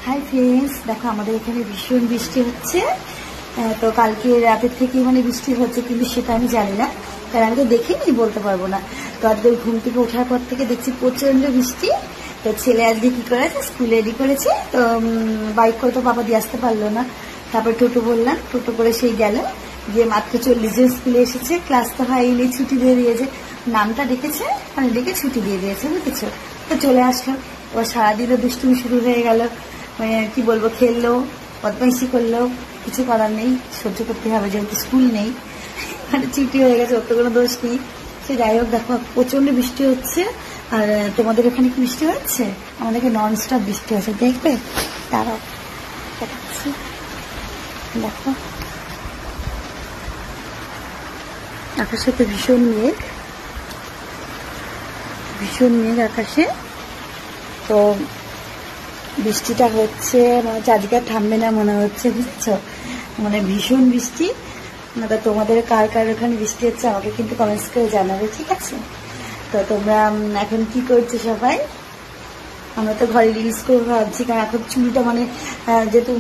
Hi friends, দেখো আমাদের এখানে ভীষণ বৃষ্টি হচ্ছে। তো কালকে রাতের থেকেই মানে বৃষ্টি হচ্ছে, কিন্তু সেটা আমি জানি না, কারণ আমি তো দেখিনি, বলতে পারবো না। তো আজকে ঘুম থেকে ওঠার পর থেকে দেখছি প্রচন্ড বৃষ্টি। তো ছেলে আজকে কি করেছে, স্কুলে রেডি করেছে। তো বাইক করে তো বাবা দিয়ে আসতে পারলো না, তারপর টোটো বললাম, টোটো করে সেই গেল, যে মাত্র 40 জন স্কুলে এসেছে। ক্লাস তো হয়নি, ছুটি দিয়ে দিয়েছে, নামটা ডেকেছে, মানে ডেকে ছুটি দিয়ে দিয়েছে, বুঝেছো। তো চলে আসলো। এবার সারাদিনও দুষ্টুমি শুরু হয়ে গেল, মানে কি বলবো, খেললো, বদমাইশি করলো, কিছু করার নেই, সহ্য করতে হবে, যেহেতু স্কুল নেই, মানে ছুটি হয়ে গেছে, ওর তো কোনো দোষ নেই। সে যাই হোক, দেখো প্রচন্ড বৃষ্টি হচ্ছে। আর তোমাদের ওখানে কি বৃষ্টি হচ্ছে? আমাদেরকে নন স্টপ বৃষ্টি হচ্ছে, দেখবে, তারাও দেখাচ্ছি, দেখো আকাশে তো ভীষণ মেঘ, ভীষণ মেঘ আকাশে। তো বৃষ্টিটা হচ্ছে, মানে চারদিকে থামবে না মনে হচ্ছে, বুঝছো, মানে ভীষণ বৃষ্টি। তা তোমাদের কার কার ওখানে বৃষ্টি হচ্ছে আমাকে কিন্তু কমেন্টস করে জানাবে, ঠিক আছে? তো তোমরা এখন কি করছো সবাই? আমরা তো ঘরে রিলস করবো ভাবছি, কারণ এখন চুলটা মানে যেহেতু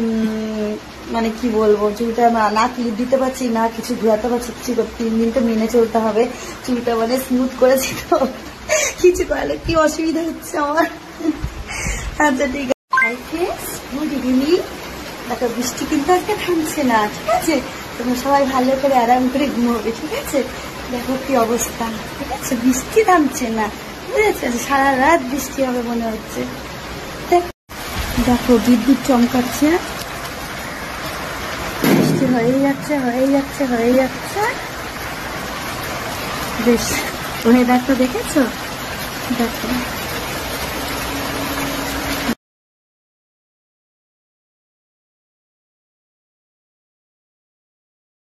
মানে কি বলবো, চুলটা না ক্লিপ দিতে পারছি না, কিছু ঘুরাতে পারছি, কিছু 3 দিন তো মেনে চলতে হবে। চুলটা মানে স্মুথ করেছি, তো কিছু করলে কি অসুবিধা হচ্ছে আমার। আচ্ছা ঠিক আছে, গুড ইভিনিং। দেখো বৃষ্টি কিন্তু আজকে থামছে না, ঠিক আছে? তোমরা সবাই ভালো করে আরাম করে ঘুমোবে, ঠিক আছে? দেখো কি অবস্থা, ঠিক আছে? বৃষ্টি থামছে না, বুঝেছে? সারা রাত বৃষ্টি হবে মনে হচ্ছে। দেখো বিদ্যুৎ চমকাচ্ছে, বৃষ্টি হয়ে যাচ্ছে, হয়ে যাচ্ছে, হয়ে যাচ্ছে। বেশ ওয়েদার তো দেখেছো, দেখো।